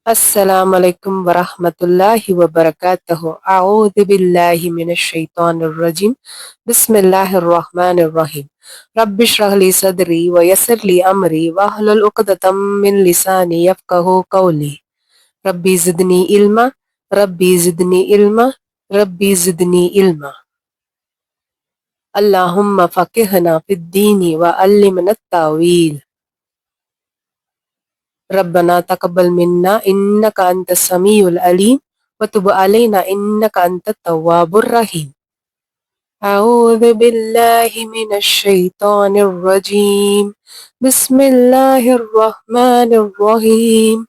السلام عليكم ورحمة الله وبركاته. أعوذ بالله من الشيطان الرجيم. بسم الله الرحمن الرحيم. رب اشرح لي صدري ويسر لي أمري واحلل عقدة من لساني يفقه قولي. ربي زدني علما. ربي زدني علما. ربي زدني علما. اللهم فقهنا في الدين وعلمنا التأويل. ربنا تقبل منا إنك أنت السميع العليم وتب علينا إنك أنت التواب الرحيم. أعوذ بالله من الشيطان الرجيم. بسم الله الرحمن الرحيم.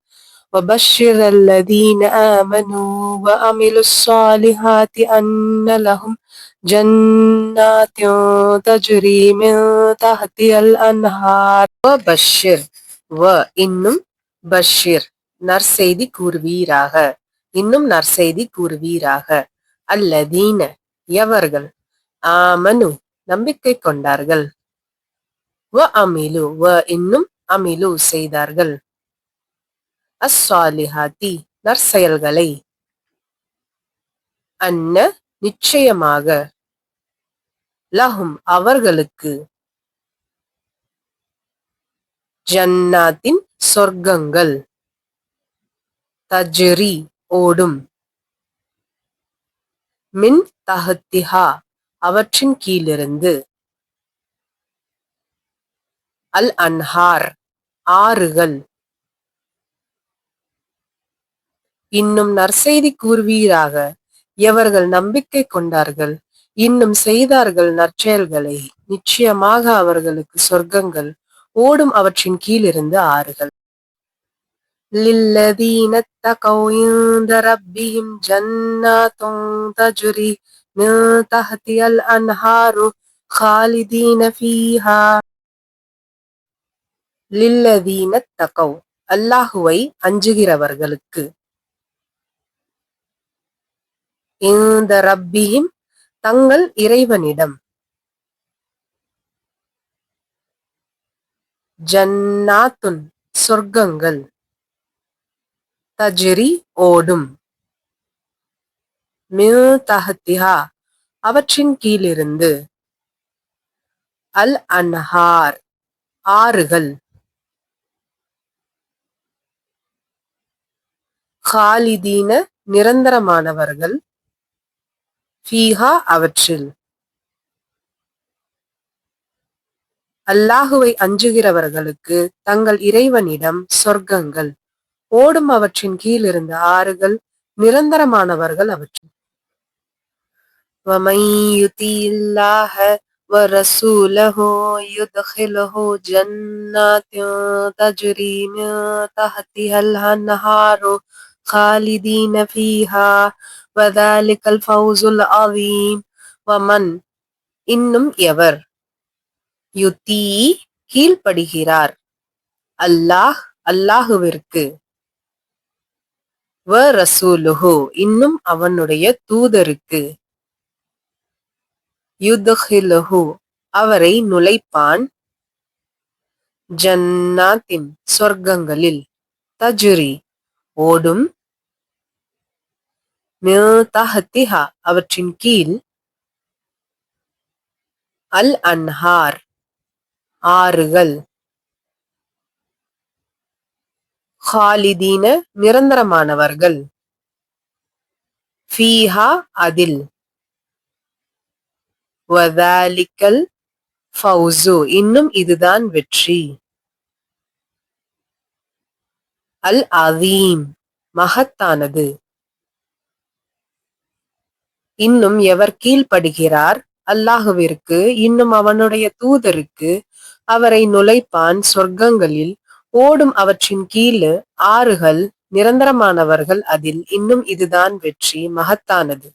وبشر الذين آمنوا وعملوا الصالحات أن لهم جنات تجري من تحتها الأنهار. وبشر இன்னும் பஷிர் நற்செய்தி கூறுவீராக. இன்னும் நற்செய்தி கூறுவீராக. அல்லதீன எவர்கள் ஆமனு நம்பிக்கை கொண்டார்கள். அமிலு இன்னும் அமிலு செய்தார்கள். அஸ்ஸாலிஹாத்தி நற்செயல்களை. அன்ன நிச்சயமாக. லஹும் அவர்களுக்கு. ஜன்னாத்தின் சொர்க்கங்கள். தஜ்ரி ஓடும். மின் தஹத்திஹா அவற்றின் கீழிருந்து. அல் அன்ஹார் ஆறுகள். இன்னும் நற்செய்தி கூறுவீராக. எவர்கள் நம்பிக்கை கொண்டார்கள் இன்னும் செய்தார்கள் நற்செயல்களை, நிச்சயமாக அவர்களுக்கு சொர்க்கங்கள் ஓடும் அவற்றின் கீழிருந்து ஆறுகள். للذين اتقوا عند ربهم جنات تجري من تحتها الأنهار خالدين فيها. للذين اتقوا அல்லாஹுவை அஞ்சுகிறவர்களுக்கு. இந்த ரப்பிஹிம் தங்கள் இறைவனிடம். ஜன்னாத்துன் சொர்க்கங்கள். தஜ்ரி ஓடும். மின் தஹத்திஹா அவற்றின் கீழிருந்து. அல் அன்ஹார் ஆறுகள். காலிதீன நிரந்தரமானவர்கள். ஃபீஹா அவற்றில். அல்லாஹுவை அஞ்சுகிறவர்களுக்கு தங்கள் இறைவனிடம் சொர்க்கங்கள் ஓடும் அவற்றின் கீழிருந்து ஆறுகள் நிரந்தரமானவர்கள் அவற்றில். وَمَن يُطِعِ اللَّهَ وَرَسُولَهُ يُدْخِلْهُ جَنَّاتٍ تَجْرِي مِن تَحْتِهَا الْأَنْهَارُ خَالِدِينَ فِيهَا وَذَلِكَ الْفَوْزُ الْعَظِيمُ. وَمَن இன்னும் எவர். யுத்தீ கீழ்ப்படுகிறார். அல்லாஹ் அல்லாஹுவிற்கு. வ ரசூலுஹு இன்னும் அவனுடைய தூதருக்கு. யுத்ஹிலுஹு அவரை நுழைப்பான். ஜன்னாத்தின் சொர்க்கங்களில். தஜ்ரி ஓடும். மின் தஹ்திஹா அவற்றின் கீழ். அல் அன்ஹார் ஆறுகள். காலிதீன நிரந்தரமானவர்கள். ஃபீஹா அதில். வதாலிக்கல் ஃபௌசு இன்னும் இதுதான் வெற்றி. அல் அதீம் மகத்தானது. இன்னும் எவர் கீழ்ப்படுகிறார் அல்லாஹுவிற்கு இன்னும் அவனுடைய தூதருக்கு அவரை நுழைப்பான் சொர்க்கங்களில் ஓடும் அவற்றின் கீழ் ஆறுகள் நிரந்தரமானவர்கள் அதில் இன்னும் இதுதான் வெற்றி மகத்தானது.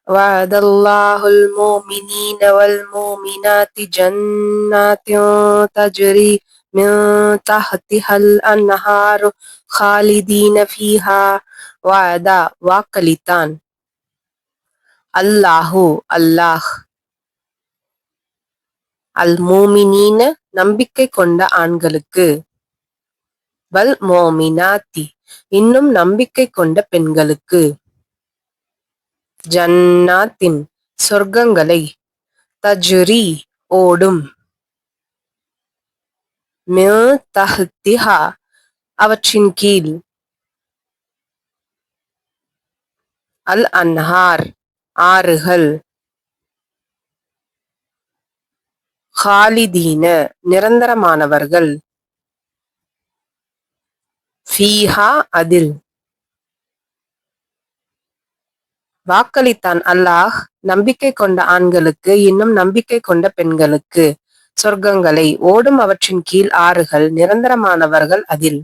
وعد الله المؤمنين والمؤمنات جنات تجري من تحتها الأنهار خالدين فيها. وعد வாக்களித்தான். அல்லாஹு அல்லாஹ். அல் மூமினீன நம்பிக்கை கொண்ட ஆண்களுக்கு. வல் மோமினாத்தி இன்னும் நம்பிக்கை கொண்ட பெண்களுக்கு, ஜன்னாத்தின் சொர்க்கங்களை, தஜ்ரி ஓடும், மின் தஹ்திஹா அவற்றின் கீழ், அல் அன்ஹார் ஆறுகள், ஹாலிதீன நிரந்தரமானவர்கள், ஃபீஹா அதில். வாக்களித்தான் அல்லாஹ் நம்பிக்கை கொண்ட ஆண்களுக்கு இன்னும் நம்பிக்கை கொண்ட பெண்களுக்கு சொர்க்கங்களை, ஓடும் அவற்றின் கீழ் ஆறுகள், நிரந்தரமானவர்கள் அதில்.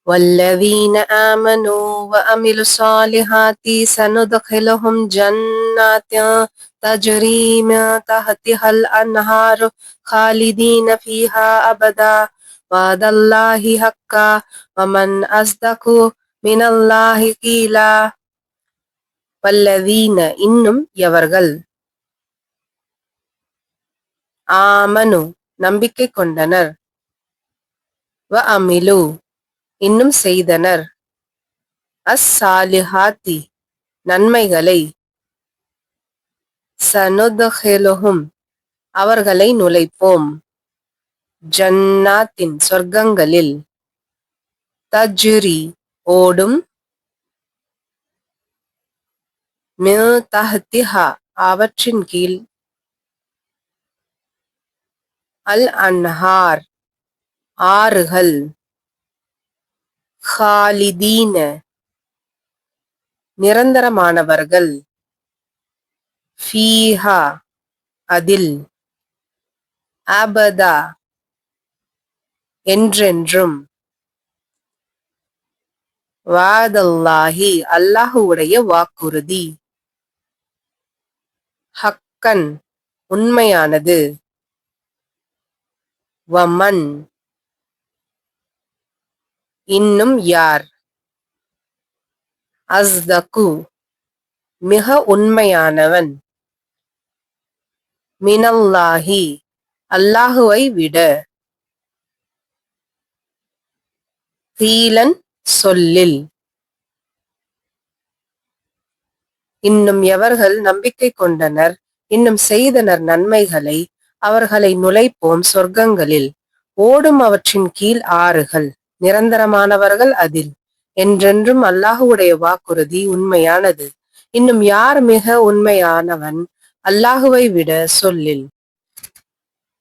வல்லதீன ஆமனூ வஅமிலு ஸாலிஹாத்தி ஸனுத்கிலுஹும் ஜன்னாத்தின் தஜ்ரீ மின் தஹ்திஹல் அன்ஹாரு காலிதீன ஃபீஹா அபதா வஅதல்லாஹி ஹக்கா வமன் அஸ்தகு மினல்லாஹி கீலா. வல்லதீன இன்னும் எவர்கள், ஆமனு நம்பிக்கை கொண்டனர், வஅமிலு இன்னும் செய்தனர், அஸ்ஸாலிஹாத்தி நன்மைகளை, ஸனுத்கிலுஹும் அவர்களை நுழைப்போம், ஜன்னாத்தின் சொர்க்கங்களில், தஜ்ரி ஓடும், மின் தஹ்திஹா அவற்றின் கீழ், அல் அன்ஹார் ஆறுகள், ஹாலிதீன நிரந்தரமானவர்கள், ஃபீஹா அதில், அபதா என்றென்றும், வஅதல்லாஹி அல்லாஹுவுடைய வாக்குறுதி, ஹக்கன் உண்மையானது, வமன் இன்னும் யார், அஸ்தகு மிக உண்மையானவன், மினல்லாஹி அல்லாஹுவை விட, கீலன் சொல்லில். இன்னும் எவர்கள் நம்பிக்கை கொண்டனர் இன்னும் செய்தனர் நன்மைகளை, அவர்களை நுழைப்போம் சொர்க்கங்களில், ஓடும் அவற்றின் கீழ் ஆறுகள், நிரந்தரமானவர்கள் அதில், என்றென்றும் அல்லாஹுவுடைய வாக்குறுதி உண்மையானது. இன்னும் யார் மிக உண்மையானவன் அல்லாஹுவை விட சொல்லில்.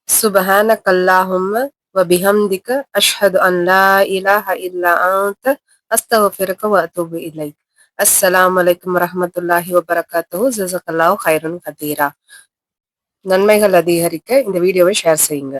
சுப்ஹானக்கல்லாஹும்ம வபிஹம்திக அஷ்ஹது அன் லா இலாஹ இல்லா அன்த அஸ்தக்ஃபிருக வ அத்தூபு இலைக். அஸ்ஸலாமு அலைக்கும் வரஹ்மத்துல்லாஹி வபரகாத்துஹு. ஜஸாக்கல்லாஹு கைரன் கதீரா. நன்மைகள் அதிகரிக்க இந்த வீடியோவை ஷேர் செய்யுங்க.